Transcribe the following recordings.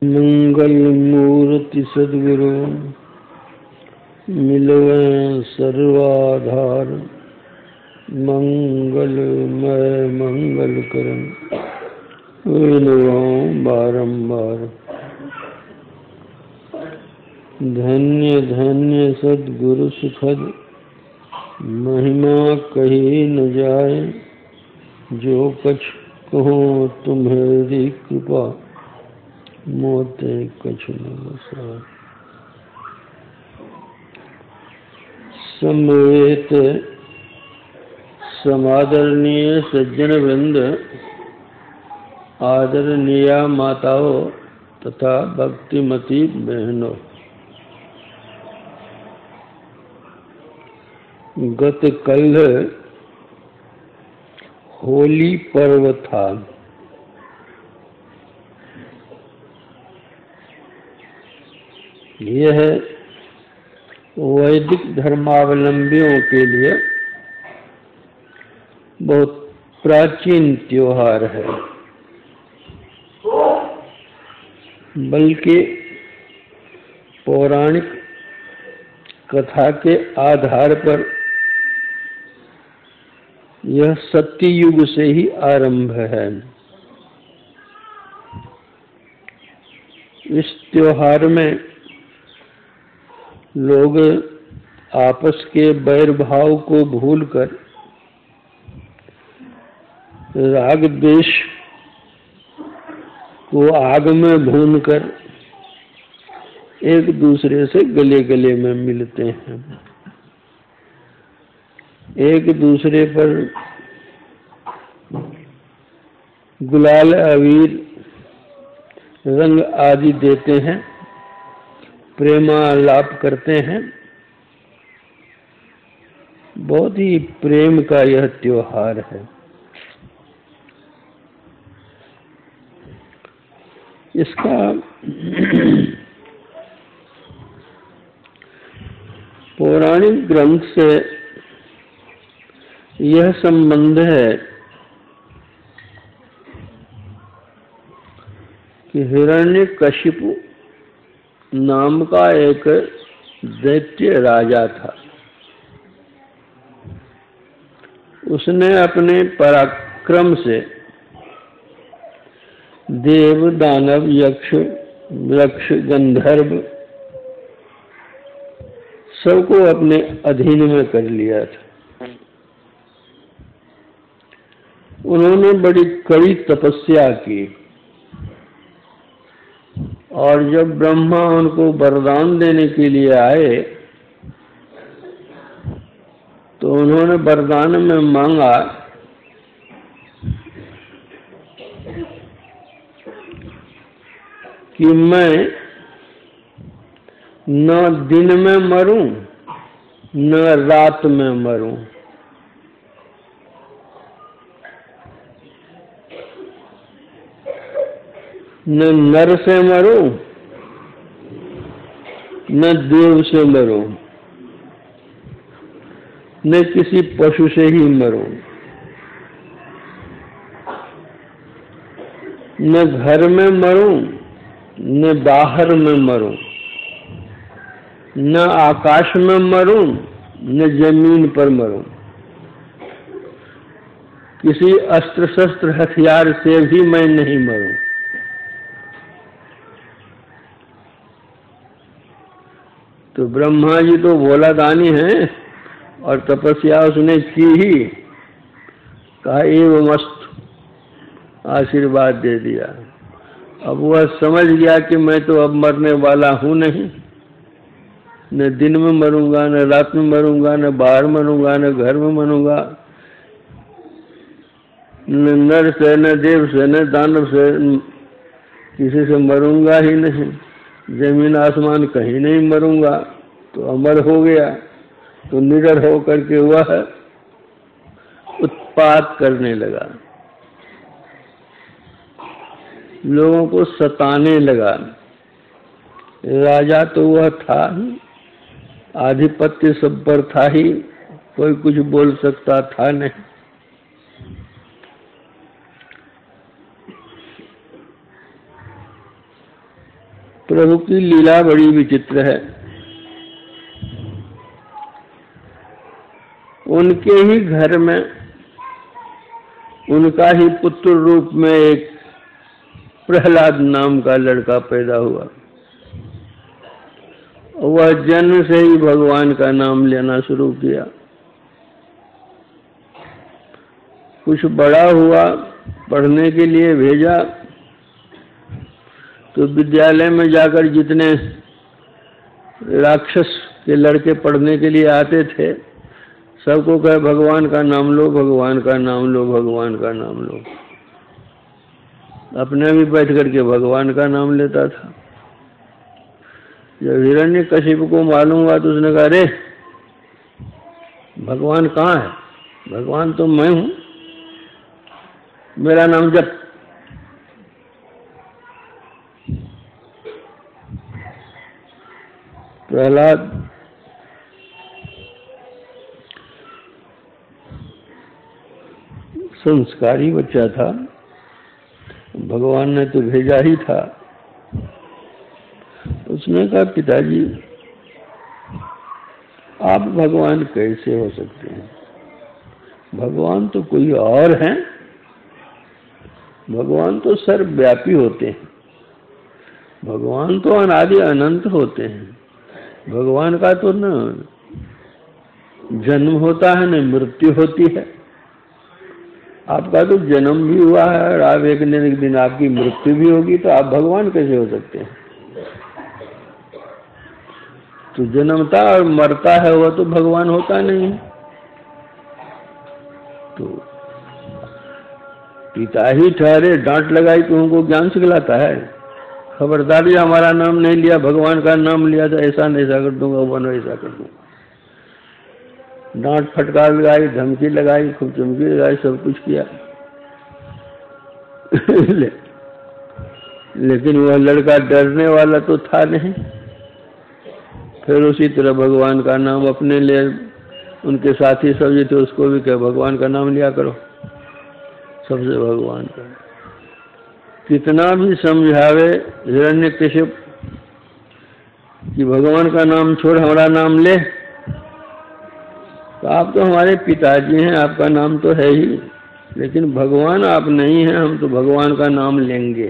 मंगल मूर्ति सद्गुरु मिलवे सर्वाधार। मंगलमय मंगल करन विनुआं बारंबार। धन्य धन्य सद्गुरु सुखद महिमा कही न जाए। जो कछ कहो तुम्हारी कृपा मोते कछु न बसाए। समवेत समादरणीय सज्जन वृंद, आदरणीय माताओं तथा भक्तिमती बहनों, गत कल होली पर्व था। यह वैदिक धर्मावलंबियों के लिए बहुत प्राचीन त्योहार है, बल्कि पौराणिक कथा के आधार पर यह सत्ययुग से ही आरंभ है। इस त्योहार में लोग आपस के बैर भाव को भूलकर राग द्वेष को आग में भूनकर एक दूसरे से गले गले में मिलते हैं। एक दूसरे पर गुलाल अबीर रंग आदि देते हैं, प्रेमालाप करते हैं। बहुत ही प्रेम का यह त्योहार है। इसका पौराणिक ग्रंथ से यह संबंध है कि हिरण्यकशिपु नाम का एक दैत्य राजा था। उसने अपने पराक्रम से देव, दानव, यक्ष, वृक्ष, गंधर्व सबको अपने अधीन में कर लिया था। उन्होंने बड़ी कड़ी तपस्या की और जब ब्रह्मा उनको वरदान देने के लिए आए तो उन्होंने वरदान में मांगा कि मैं न दिन में मरूं न रात में मरूं, न नर से मरूं न देव से मरूं, न किसी पशु से ही मरूं, न घर में मरूं न बाहर में मरूं, न आकाश में मरूं न जमीन पर मरूं, किसी अस्त्र शस्त्र हथियार से भी मैं नहीं मरूं। तो ब्रह्मा जी तो भोला दानी हैं और तपस्या उसने की ही, कहा एवं मस्त आशीर्वाद दे दिया। अब वह समझ गया कि मैं तो अब मरने वाला हूं नहीं, न दिन में मरूंगा न रात में मरूंगा, न बाहर मरूंगा न घर में मरूंगा, न नर से न देव से न दानव से, किसी से मरूंगा ही नहीं, जमीन आसमान कहीं नहीं मरूंगा। तो अमर हो गया। तो निडर होकर के वह उत्पात करने लगा, लोगों को सताने लगा। राजा तो वह था ही, आधिपत्य सब पर था ही, कोई कुछ बोल सकता था नहीं। प्रभु की लीला बड़ी विचित्र है। उनके ही घर में उनका ही पुत्र रूप में एक प्रहलाद नाम का लड़का पैदा हुआ। वह जन्म से ही भगवान का नाम लेना शुरू किया। कुछ बड़ा हुआ, पढ़ने के लिए भेजा, तो विद्यालय में जाकर जितने राक्षस के लड़के पढ़ने के लिए आते थे, सबको कहे भगवान का नाम लो, भगवान का नाम लो, भगवान का नाम लो। अपने भी बैठ करके भगवान का नाम लेता था। जब हिरण्यकशिपु को मालूम हुआ तो उसने कहा, अरे भगवान कहाँ है? भगवान तो मैं हूं, मेरा नाम जप। प्रहलाद संस्कारी बच्चा था, भगवान ने तो भेजा ही था। उसने कहा, पिताजी आप भगवान कैसे हो सकते हैं? भगवान तो कोई और है। भगवान तो सर्वव्यापी होते हैं, भगवान तो अनादि अनंत होते हैं। भगवान का तो न जन्म होता है न मृत्यु होती है। आपका तो जन्म भी हुआ है और आप एक दिन आपकी मृत्यु भी होगी, तो आप भगवान कैसे हो सकते हैं? तो जन्मता और मरता है वह तो भगवान होता नहीं। तो पिता ही ठहरे, डांट लगाई तो उनको ज्ञान सिखलाता है। खबरदारी, हमारा नाम नहीं लिया, भगवान का नाम लिया तो ऐसा नहीं, ऐसा कर दूंगा, वो ऐसा कर दूंगा। डांट फटकार लगाई, धमकी लगाई, खूब चमकी लगाई, सब कुछ किया। लेकिन वह लड़का डरने वाला तो था नहीं। फिर उसी तरह भगवान का नाम अपने लिए, उनके साथी सब जो थे उसको भी कहे भगवान का नाम लिया करो, सबसे भगवान का। कितना भी समझावे हिरण्यकशिप कि भगवान का नाम छोड़ हमारा नाम ले, तो आप तो हमारे पिताजी हैं, आपका नाम तो है ही, लेकिन भगवान आप नहीं हैं, हम तो भगवान का नाम लेंगे।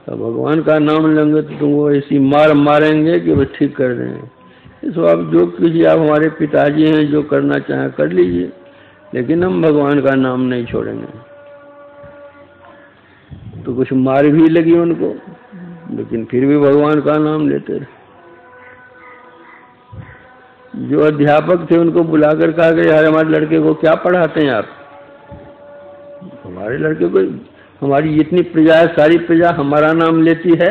तो भगवान का नाम लेंगे तो तुमको ऐसी मार मारेंगे कि वो ठीक कर देंगे। इसको आप जो कीजिए, आप हमारे पिताजी हैं, जो करना चाहें कर लीजिए, लेकिन हम भगवान का नाम नहीं छोड़ेंगे। तो कुछ मार भी लगी उनको, लेकिन फिर भी भगवान का नाम लेते रहे। जो अध्यापक थे उनको बुलाकर कहा कि यार हमारे लड़के को क्या पढ़ाते हैं आप? हमारे लड़के को, हमारी जितनी प्रजा है सारी प्रजा हमारा नाम लेती है,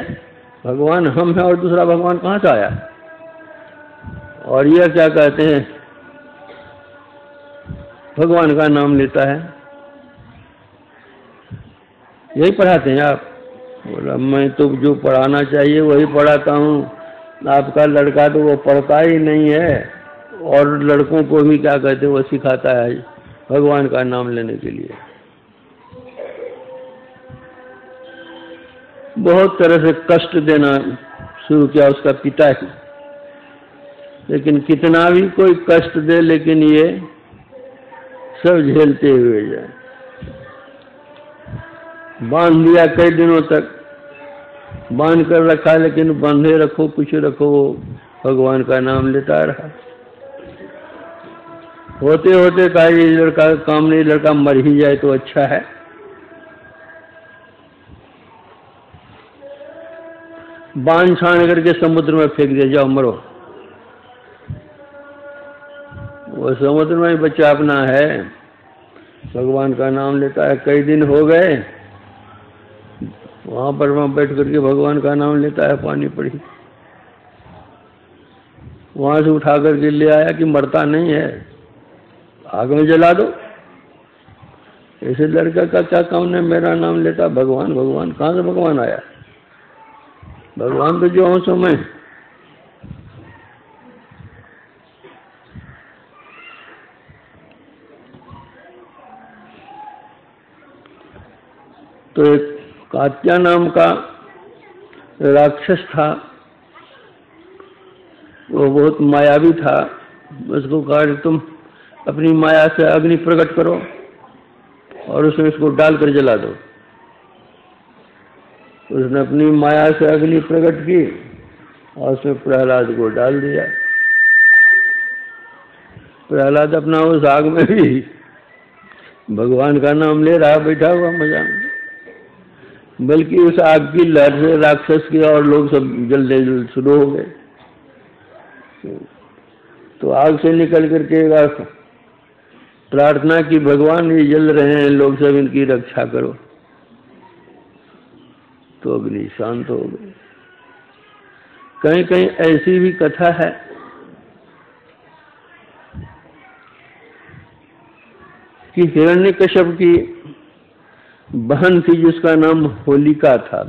भगवान हम है और दूसरा भगवान कहाँ से आया? और यह क्या कहते हैं, भगवान का नाम लेता है, यही पढ़ाते हैं आप? बोला, मैं तो जो पढ़ाना चाहिए वही पढ़ाता हूँ, आपका लड़का तो वो पढ़ता ही नहीं है, और लड़कों को भी क्या कहते हैं वो सिखाता है भगवान का नाम लेने के लिए। बहुत तरह से कष्ट देना शुरू किया उसका पिता ही, लेकिन कितना भी कोई कष्ट दे, लेकिन ये सब झेलते हुए जाए। बांध दिया कई दिनों तक, बांध कर रखा, लेकिन बांधे रखो कुछ रखो, वो भगवान का नाम लेता रहा। होते होते कहा ये लड़का काम नहीं, लड़का मर ही जाए तो अच्छा है। बांध छान करके समुद्र में फेंक दिया, जाओ मरो। वो समुद्र में ही बच्चा अपना है, भगवान का नाम लेता है। कई दिन हो गए, वहां पर वहां बैठ करके भगवान का नाम लेता है, पानी पड़ी। वहां से उठा करके ले आया कि मरता नहीं है, आग में जला दो। ऐसे लड़का का क्या काम है, मेरा नाम लेता भगवान भगवान? कहां से भगवान आया? भगवान तो जो हूं सो मैं। तो एक कात्या नाम का राक्षस था, वो बहुत मायावी था। उसको कहा तुम अपनी माया से अग्नि प्रकट करो और उसमें इसको डालकर जला दो। उसने अपनी माया से अग्नि प्रकट की और उसमें प्रहलाद को डाल दिया। प्रहलाद अपना उस आग में भी भगवान का नाम ले रहा, बैठा हुआ मजा में, बल्कि उस आग की लहर से राक्षस के और लोग सब जलने शुरू हो गए। तो आग से निकल करके प्रार्थना की, भगवान ये जल रहे हैं लोग सब, इनकी रक्षा करो। तो अग्नि शांत हो गई। कहीं कहीं ऐसी भी कथा है कि हिरण्यकश्यप की बहन थी जिसका नाम होलिका था।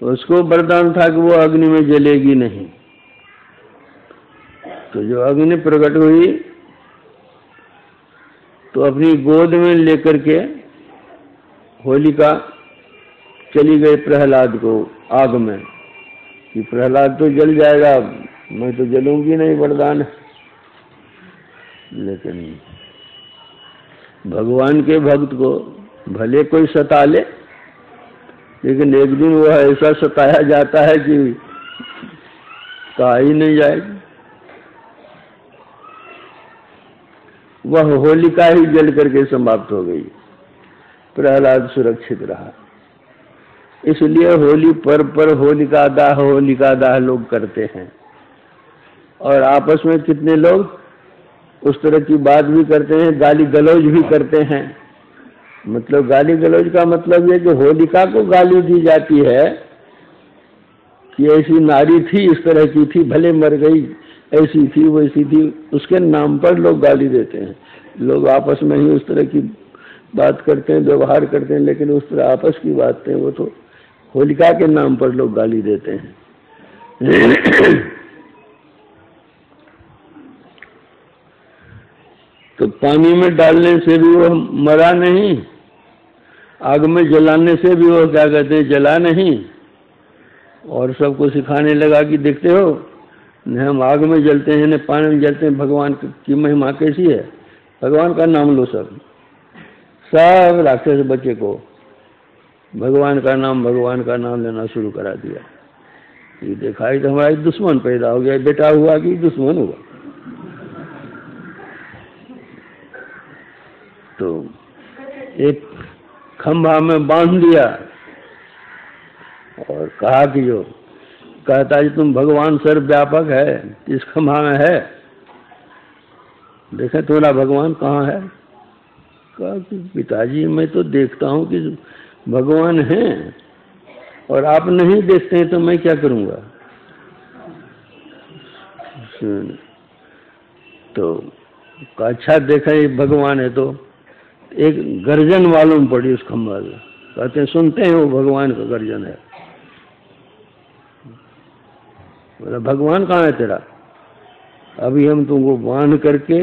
उसको वरदान था कि वो अग्नि में जलेगी नहीं। तो जो अग्नि प्रकट हुई तो अपनी गोद में लेकर के होलिका चली गई प्रहलाद को आग में, कि प्रहलाद तो जल जाएगा, मैं तो जलूंगी नहीं, वरदान है। लेकिन भगवान के भक्त को भले कोई सता ले, लेकिन एक दिन वह ऐसा सताया जाता है कि कहा ही नहीं जाएगी। वह होलिका ही जल करके समाप्त हो गई, प्रहलाद सुरक्षित रहा। इसलिए होली पर्व पर होलिका दाह लोग करते हैं। और आपस में कितने लोग उस तरह की बात भी करते हैं, गाली गलौज भी करते हैं। मतलब गाली गलौज का मतलब ये कि होलिका को गाली दी जाती है कि ऐसी नारी थी, इस तरह की थी, भले मर गई, ऐसी थी वैसी थी, उसके नाम पर लोग गाली देते हैं। लोग आपस में ही उस तरह की बात करते हैं, व्यवहार करते हैं, लेकिन उस तरह आपस की बातें, वो तो होलिका के नाम पर लोग गाली देते हैं। तो पानी में डालने से भी वो मरा नहीं, आग में जलाने से भी वो क्या कहते हैं, जला नहीं। और सबको सिखाने लगा कि देखते हो न हम आग में जलते हैं न पानी में जलते हैं, भगवान की महिमा कैसी है। भगवान का नाम लो, सब राक्षस बच्चे को भगवान का नाम लेना शुरू करा दिया। ये देखा ही तो हमारा दुश्मन पैदा हो गया, बेटा हुआ कि दुश्मन हुआ। तो एक खंभा में बांध दिया और कहा कि जो कहता है तुम भगवान सर्वव्यापक है, इस खंभा में है, देखें तुम्हारा भगवान कहाँ है। कहा कि पिताजी मैं तो देखता हूँ कि भगवान हैं और आप नहीं देखते हैं, तो मैं क्या करूँगा। तो अच्छा देखा ये भगवान है। तो एक गर्जन मालूम पड़ी उस खंभा में, कहते हैं सुनते हैं वो भगवान का गर्जन है। बोला भगवान कहाँ है तेरा, अभी हम तुमको बांध करके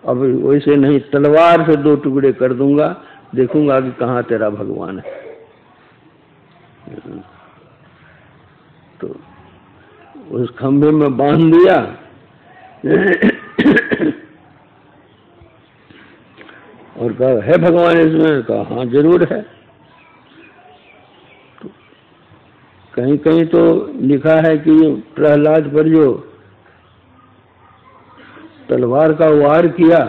अब वैसे नहीं तलवार से 2 टुकड़े कर दूंगा, देखूंगा कि कहाँ तेरा भगवान है। तो उस खंभे में बांध दिया और कहा है भगवान इसमें, कहा हाँ जरूर है। तो कहीं कहीं तो लिखा है कि प्रहलाद पर जो तलवार का वार किया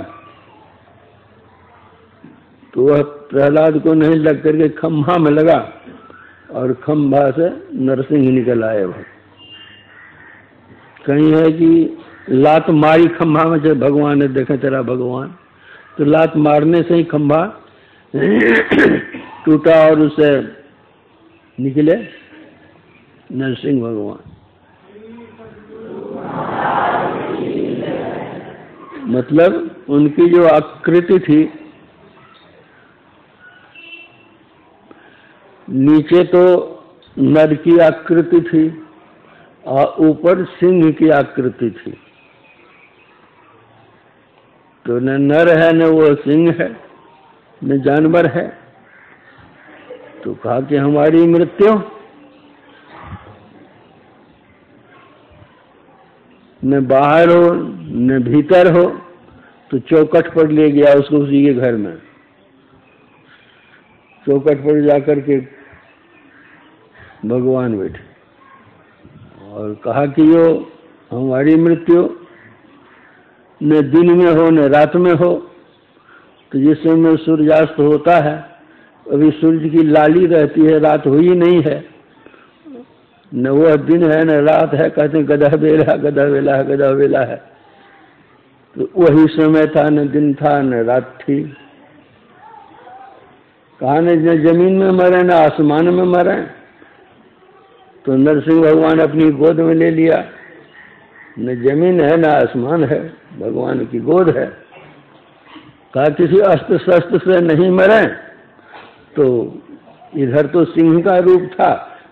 तो वह प्रहलाद को नहीं लग करके खंभा में लगा और खंभा से नरसिंह निकल आए। वह कहीं है कि लात मारी खंभा में, जब भगवान ने देखे तेरा भगवान, तो लात मारने से ही खंभा टूटा और उससे निकले नरसिंह भगवान। मतलब उनकी जो आकृति थी, नीचे तो नर की आकृति थी और ऊपर सिंह की आकृति थी। तो न नर है न वो सिंह है न जानवर है। तो कहा कि हमारी मृत्यु न बाहर हो न भीतर हो, तो चौखट पर ले गया उसको उसी के घर में। चौखट पर जाकर के भगवान बैठे और कहा कि यो हमारी मृत्यु न दिन में हो न रात में हो। तो जिस समय सूर्यास्त होता है अभी सूर्य की लाली रहती है, रात हुई नहीं है, न वह दिन है न रात है। कहते हैं गधा बेला गधा बेला है, गधा बेला है। तो वही समय था, न दिन था न रात थी। कहा न जमीन में मरे न आसमान में मरे। तो नरसिंह भगवान अपनी गोद में ले लिया। न जमीन है न आसमान है, भगवान की गोद है। कहा किसी अस्त्र शस्त्र से नहीं मरे। तो इधर तो सिंह का रूप था,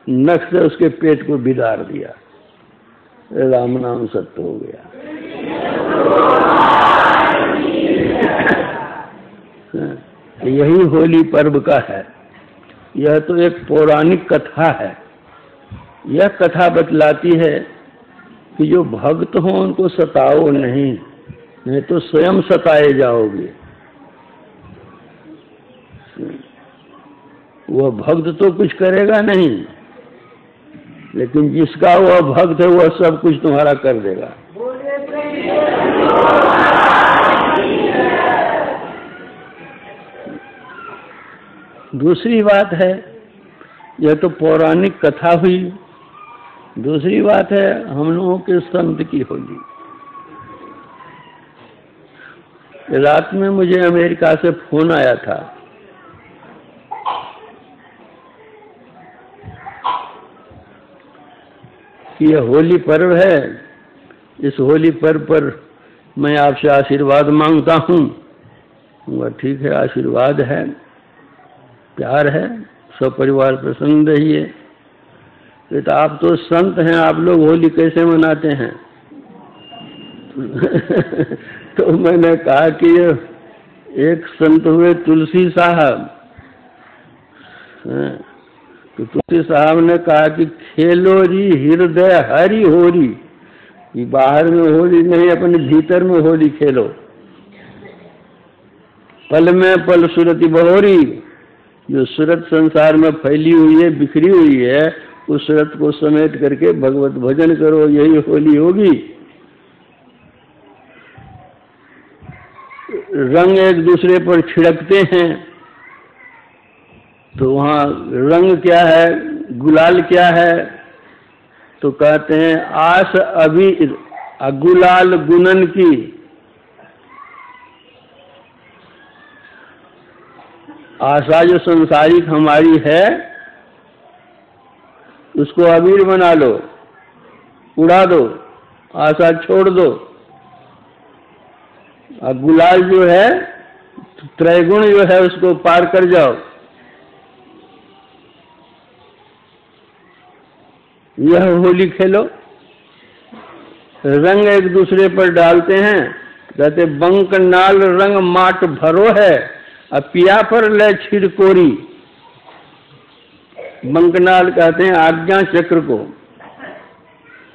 नख से उसके पेट को बिदार दिया। राम नाम सत्य हो गया। यही होली पर्व का है। यह तो एक पौराणिक कथा है। यह कथा बतलाती है कि जो भक्त हो उनको सताओ नहीं तो स्वयं सताए जाओगे। वह भक्त तो कुछ करेगा नहीं, लेकिन जिसका वह भक्त है वह सब कुछ तुम्हारा कर देगा। दूसरी बात है, यह तो पौराणिक कथा हुई। दूसरी बात है हम लोगों के संत की होली। रात में मुझे अमेरिका से फोन आया था कि यह होली पर्व है, इस होली पर्व पर मैं आपसे आशीर्वाद मांगता हूँ। वह ठीक है, आशीर्वाद है, प्यार है, सब परिवार प्रसन्न रहिए। तो आप तो संत हैं, आप लोग होली कैसे मनाते हैं? तो मैंने कहा कि एक संत हुए तुलसी साहब। तो तुलसी साहब ने कहा कि खेलो री हृदय हरि होरी, कि बाहर में होली नहीं, अपने भीतर में होली खेलो। पल में पल सुरति बहोरी, जो सूरत संसार में फैली हुई है, बिखरी हुई है, उस सूरत को समेट करके भगवत भजन करो, यही होली होगी। रंग एक दूसरे पर छिड़कते हैं, तो वहाँ रंग क्या है, गुलाल क्या है? तो कहते हैं आस अभी गुलाल गुनन की। आशा जो संसारिक हमारी है उसको अबीर बना लो, उड़ा दो, आशा छोड़ दो। और गुलाल जो है, त्रैगुण जो है, उसको पार कर जाओ। यह होली खेलो। रंग एक दूसरे पर डालते हैं, कहते बंक नाल रंग माट भरो है, अब पिया पर ले छिड़कोरी। बंकनाल कहते हैं आज्ञा चक्र को,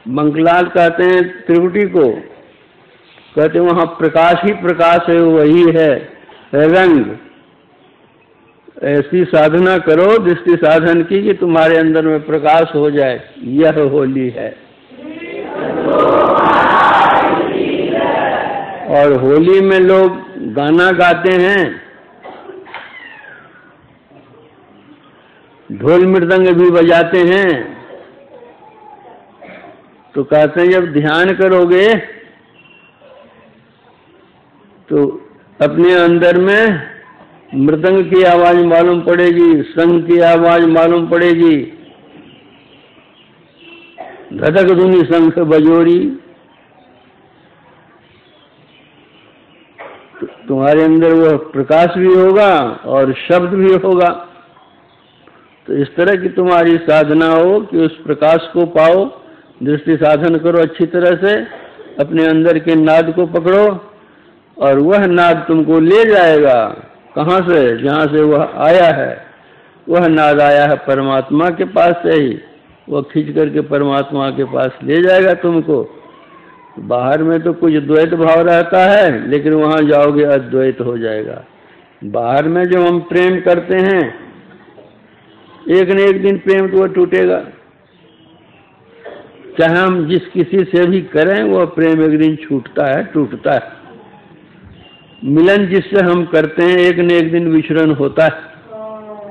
बंकलाल कहते हैं त्रिपुटी को। कहते हैं वहां प्रकाश ही प्रकाश है, वही है रंग। ऐसी साधना करो दृष्टि साधन की कि तुम्हारे अंदर में प्रकाश हो जाए। यह होली है। और होली में लोग गाना गाते हैं, ढोल मृदंग भी बजाते हैं। तो कहते हैं जब ध्यान करोगे तो अपने अंदर में मृदंग की आवाज मालूम पड़ेगी, शंख की आवाज मालूम पड़ेगी, धधक धुनी शंख बजोरी। तुम्हारे अंदर वह प्रकाश भी होगा और शब्द भी होगा। तो इस तरह की तुम्हारी साधना हो कि उस प्रकाश को पाओ। दृष्टि साधन करो अच्छी तरह से, अपने अंदर के नाद को पकड़ो और वह नाद तुमको ले जाएगा। कहाँ से? जहाँ से वह आया है। वह नाद आया है परमात्मा के पास से ही, वह खींच करके परमात्मा के पास ले जाएगा तुमको। बाहर में तो कुछ द्वैत भाव रहता है, लेकिन वहाँ जाओगे अद्वैत हो जाएगा। बाहर में जो हम प्रेम करते हैं, एक न एक दिन प्रेम तो टूटेगा। चाहे हम जिस किसी से भी करें, वो प्रेम एक दिन छूटता है, टूटता है। मिलन जिससे हम करते हैं, एक न एक दिन विचरण होता है,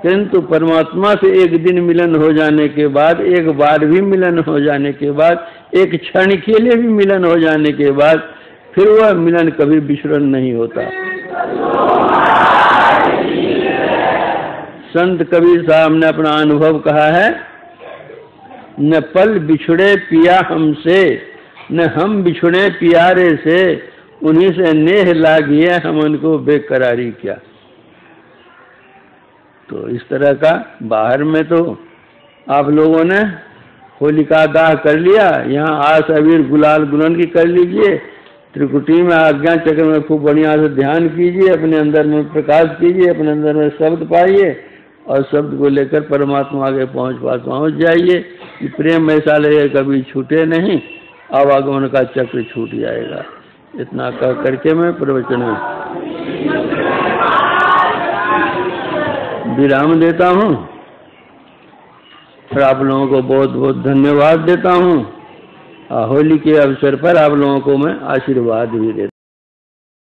किंतु परमात्मा से एक दिन मिलन हो जाने के बाद, एक बार भी मिलन हो जाने के बाद, एक क्षण के लिए भी मिलन हो जाने के बाद, फिर वह मिलन कभी विचरण नहीं होता। संत कबीर साहब ने अपना अनुभव कहा है, न पल बिछुड़े पिया हमसे, न हम बिछुड़े पियारे से, उन्हीं से नेह लागिए हम उनको बेकरारी क्या। तो इस तरह का बाहर में तो आप लोगों ने होलिका दाह कर लिया, यहाँ आस अबीर गुलाल गुलन की कर लीजिए। त्रिकुटी में आज्ञा चक्र में खूब बढ़िया से ध्यान कीजिए, अपने अंदर में प्रकाश कीजिए, अपने अंदर में शब्द पाइए और शब्द को लेकर परमात्मा आगे पहुँच जाइए। कि प्रेम ऐसा लगे कभी छूटे नहीं, आवागमन का चक्र छूट जाएगा। इतना कह करके मैं प्रवचन में विराम देता हूँ और आप लोगों को बहुत बहुत धन्यवाद देता हूँ। होली के अवसर पर आप लोगों को मैं आशीर्वाद भी देता हूँ।